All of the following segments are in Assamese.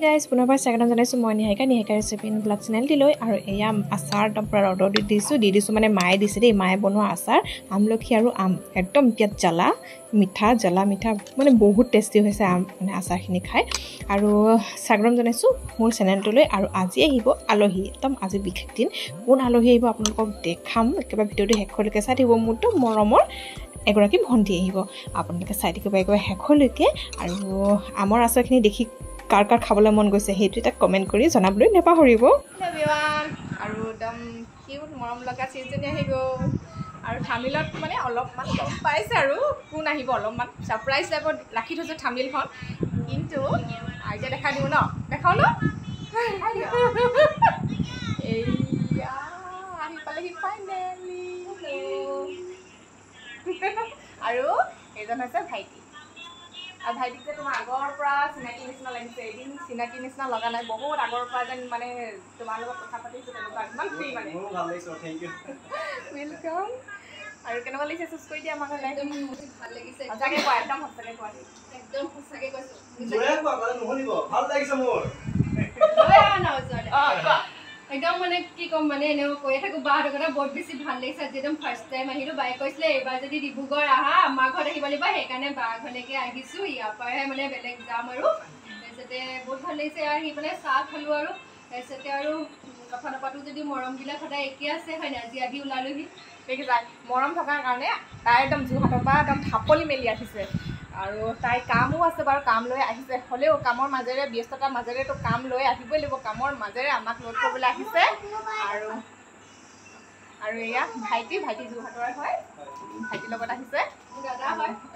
গাইজ পুনৰবাৰ স্বাগতম জনাইছোঁ মই নিহাৰিকা ৰেচিপি ব্লগ চেনেলটিলৈ আৰু এয়া আচাৰ একদম পূৰা অৰ্ডাৰ দি দিছোঁ মানে মায়ে দিছে দেই মায়ে বনোৱা আচাৰ আমলখি আৰু আম একদম ইয়াত জ্বালা মিঠা মানে বহুত টেষ্টি হৈছে মানে আচাৰখিনি খাই আৰু স্বাগতম জনাইছোঁ মোৰ চেনেলটোলৈ আৰু আজি আহিব আলহী একদম আজি বিশেষ দিন কোন আলহী আহিব আপোনালোকক দেখাম একেবাৰে ভিডিঅ'টো শেষলৈকে চাই থাকিব মোৰতো মৰমৰ এগৰাকী ভণ্টি আহিব আপোনালোকে চাই থাকিব একেবাৰে শেষলৈকে আৰু আমৰ আচাৰখিনি দেখি কাৰ খাবলৈ মন গৈছে সেইটো এটা কমেণ্ট কৰি জনাবলৈ নাপাহৰিব আৰু একদম কিউট মৰম লগা চিজনী আহি গ'ল আৰু থামিলত মানে অলপমান গম পাইছে আৰু কোন আহিব অলপমান ছাৰপ্ৰাইজ টাইপত ৰাখি থৈছোঁ থামিলখন কিন্তু এতিয়া দেখা দিওঁ ন দেখাওঁ ন এইয়া আহি পালেহি ফাইনেলি আৰু এইজন হৈছে ভাইটি আৰু ভাইটিক যে তোমাৰ আগৰ পৰা চিনাকি নিচিনা লাগিছে এদিন চিনাকি নিচিনা লগা নাই বহুত আগৰ পৰা যেন মানে তোমাৰ লগত কথা পাতিছোঁ তেনেকুৱা ইমান ফ্ৰী মানে ৱেলকাম আৰু কেনেকুৱা লাগিছে চুজ কৰি দিয়া আমাৰ ঘৰলৈ একদম ভাল লাগিছে সঁচাকৈ কোৱা একদম সঁচাকৈ কোৱা একদম সঁচাকৈ কৈছোঁ ভাল লাগিছে মোৰ একদম মানে কি ক'ম মানে এনেও কৈয়ে থাকোঁ বাহঁতৰ কথা বহুত বেছি ভাল লাগিছে আজি একদম ফাৰ্ষ্ট টাইম আহিলোঁ বায়ে কৈছিলে এইবাৰ যদি ডিব্ৰুগড় আহা আমাৰ ঘৰত আহিব লাগিব সেইকাৰণে বা ঘৰলৈকে আহিছোঁ ইয়াৰ পৰাহে মানে বেলেগ যাম আৰু তাৰপিছতে বহুত ভাল লাগিছে আহি পেলাই চাহ খালোঁ আৰু তাৰপিছতে আৰু কথা নাপাতো যদি মৰমবিলাক সদায় একেই আছে হয় নাই আজি আহি ওলালোহি দেখিছা মৰম থকাৰ কাৰণে তাই একদম যোৰহাটৰ পৰা একদম থাপলি মেলি আহিছে আৰু তাই কামো আছে বাৰু কাম লৈ আহিছে হ'লেও কামৰ মাজেৰে ব্যস্ততাৰ মাজেৰেতো কাম লৈ আহিবই লাগিব কামৰ মাজেৰে আমাক লগ কৰিবলৈ আহিছে আৰু এয়া ভাইটি যোৰহাটৰ হয় ভাইটিৰ লগত আহিছে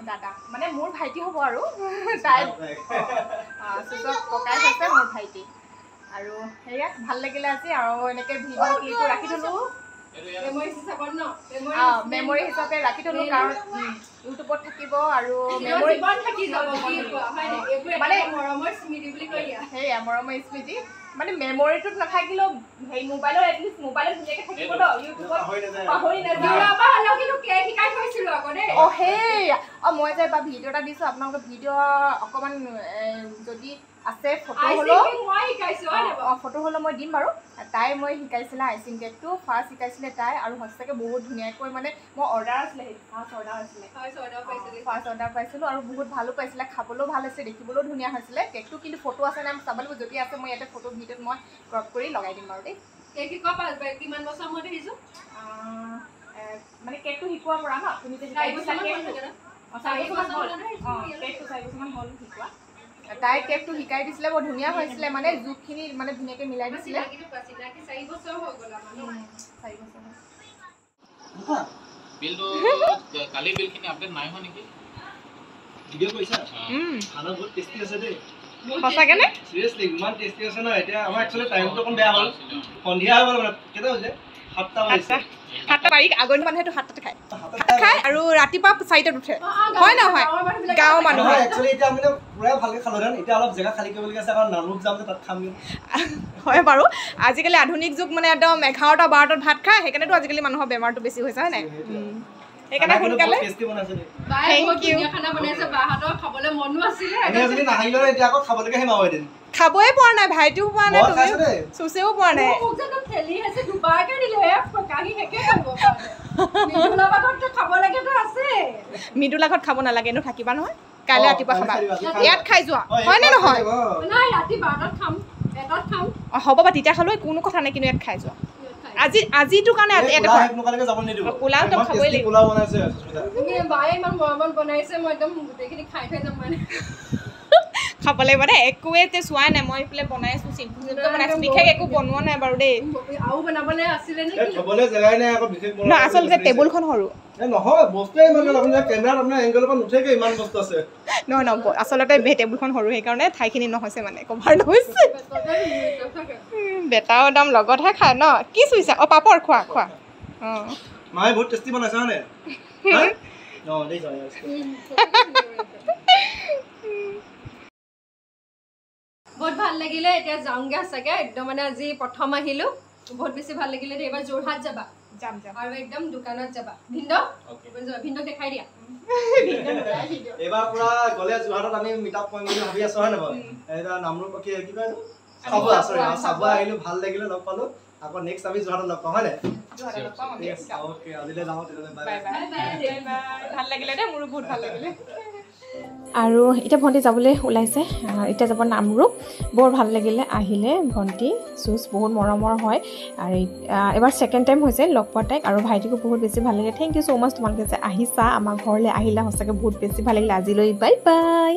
দাদা মানে মোৰ ভাইটি হ'ব আৰু তাই চুচক ককাই হৈছে মোৰ ভাইটি আৰু সেয়া ভাল লাগিলে আজি আৰু এনেকৈ ভিডিঅ' ক্লিপটো ৰাখি থ'লোঁ মেমৰি হিচাপে ৰাখি থ'লোঁ কাৰণ ইউটিউবত থাকিব আৰু সেয়া মৰমৰ স্মৃতি মানে মেমৰিটোত নাথাকিলেও সেই মোবাইলত এটলিষ্ট মোবাইলত ধুনীয়াকৈ থাকিব ন ইউটিউবত পাহৰি নাযাওঁ অঁ সেয়া অঁ মই যে এবাৰ ভিডিঅ' এটা দিছোঁ আপোনালোকৰ ভিডিঅ' অকণমান যদি আছে ফটো হ'লেও ফটো হ'লেও মই দিম বাৰু তাই মই শিকাইছিলে আইচিং কেকটো ফাৰ্ষ্ট শিকাইছিলে তাই আৰু সঁচাকৈ বহুত ধুনীয়াকৈ মানে মই অৰ্ডাৰ আছিলে সেইটো ফাৰ্ষ্ট অৰ্ডাৰ পাইছিলোঁ আৰু বহুত ভালো পাইছিলে খাবলৈও ভাল হৈছে দেখিবলৈও ধুনীয়া হৈছিলে কেকটো কিন্তু ফটো আছে নাই চাব লাগিব যদি আছে মই ইয়াতে ফটো ভিডিঅ'ত মই ক্ৰপ কৰি লগাই দিম বাৰু দেই কিমান বছৰ মই দেখিছোঁ মানে কেকটো শিকোৱাৰ পৰা ন তুমি যে কেকটো 4 বছৰমান হ'ল শিকোৱা তাই কেকটো শিকাই দিছিলে বৰ ধুনীয়া হৈছিলে মানে জোখখিনি মানে ধুনীয়াকৈ মিলাই দিছিলে 4 বছৰ হৈ গ'ল বিলটো কালি বিলখিনি আপডেট নাই হোৱা নেকি ভিডিঅ' কৈছা খানা বহুত টেষ্টি আছে দেই সঁচাকৈ নে চিৰিয়াছলি ইমান টেষ্টি আছে ন এতিয়া আমাৰ একচুৱেলি টাইমটো অকণ বেয়া হ'ল সন্ধিয়া হৈ গ'ল মানে কেইটা হৈছে 7টা বাজিছে 7টা বাজি আগৰ মানুহেতো 7টাতে খায় আৰু ৰাতিপুৱা 4টাত উঠে হয় নহয় গাঁৱৰ মানুহ একচুৱেলি এতিয়া মানে পুৰা ভালকৈ খালোঁ এতিয়া অলপ জেগা খালী কৰিবলগীয়া আছে কাৰণ নামৰূপ যাম যে তাত খাম হয় বাৰু আজিকালি আধুনিক যুগ মানে একদম 11টা 12টাত ভাত খায় সেইকাৰণেতো আজিকালি মানুহৰ বেমাৰটো বেছি হৈছে হয় নাই সেইকাৰণে সোনকালে খাবই পৰা নাই ভাইটিও পোৱা নাই চুচেও পোৱা নাই মৃদুল আগত খাব নালাগে এনেও থাকিবা নহয় কাইলৈ ৰাতিপুৱা খাবা ইয়াত খাই যোৱা হয় নে নহয় হ'ব বা তেতিয়া খালেও কোনো কথা নাই কিন্তু ইয়াত খাই যোৱা আজিটো কাৰণে পোলাও একদম খাবই লাগিব খাব লাগিব দেই একোৱে চোৱাই নাই মই এইফালে বনাইছোঁ চিম্পুল বনাইছোঁ বিশেষ একো বনোৱা নাই বাৰু দেই আচলতে টেবুলখন সৰু নহয় আচলতে টেবুলখন সৰু সেইকাৰণে ঠাইখিনি নহৈছে মানে কভাৰ নহৈছে বেটাও একদম লগতহে খায় ন কি চুইছা অঁ পাপৰ খোৱা অঁ মায়ে বহুত টেষ্টি বনাইছে হয়নে বহুত ভাল লাগিলে এতিয়া যাওঁগে সঁচাকৈ একদম মানে আজি প্ৰথম আহিলোঁ বহুত বেছি ভাল লাগিলে এইবাৰ যোৰহাট যাবা যাম আৰু একদম দোকানত যাবা ভিন্দ দেখাই দিয়া এবাৰ পুৰা গ'লে যোৰহাটত আমি মিটআপ কৰিম বুলি ভাবি আছো হয় নহয় এটা নামৰূপ কি কয় চাব আহিলো ভাল লাগিলে লগ পালো আকৌ নেক্সট আমি যোৰহাটত লগ পাম হয় নাই ওকে আজিলৈ যাওঁ তেতিয়াহ'লে বাই বাই ভাল লাগিলে দে মোৰো বহুত ভাল লাগিলে আৰু এতিয়া ভণ্টি যাবলৈ ওলাইছে এতিয়া যাব নামৰূপ বৰ ভাল লাগিলে আহিলে ভণ্টি চুজ বহুত মৰমৰ হয় আৰু এবাৰ ছেকেণ্ড টাইম হৈছে লগ পোৱা তাইক আৰু ভাইটিকো বহুত বেছি ভাল লাগিলে থেংক ইউ ছ' মাছ তোমালোকে যে আহিছা আমাৰ ঘৰলৈ আহিলা সঁচাকৈ বহুত বেছি ভাল লাগিলে আজিলৈ বাই বাই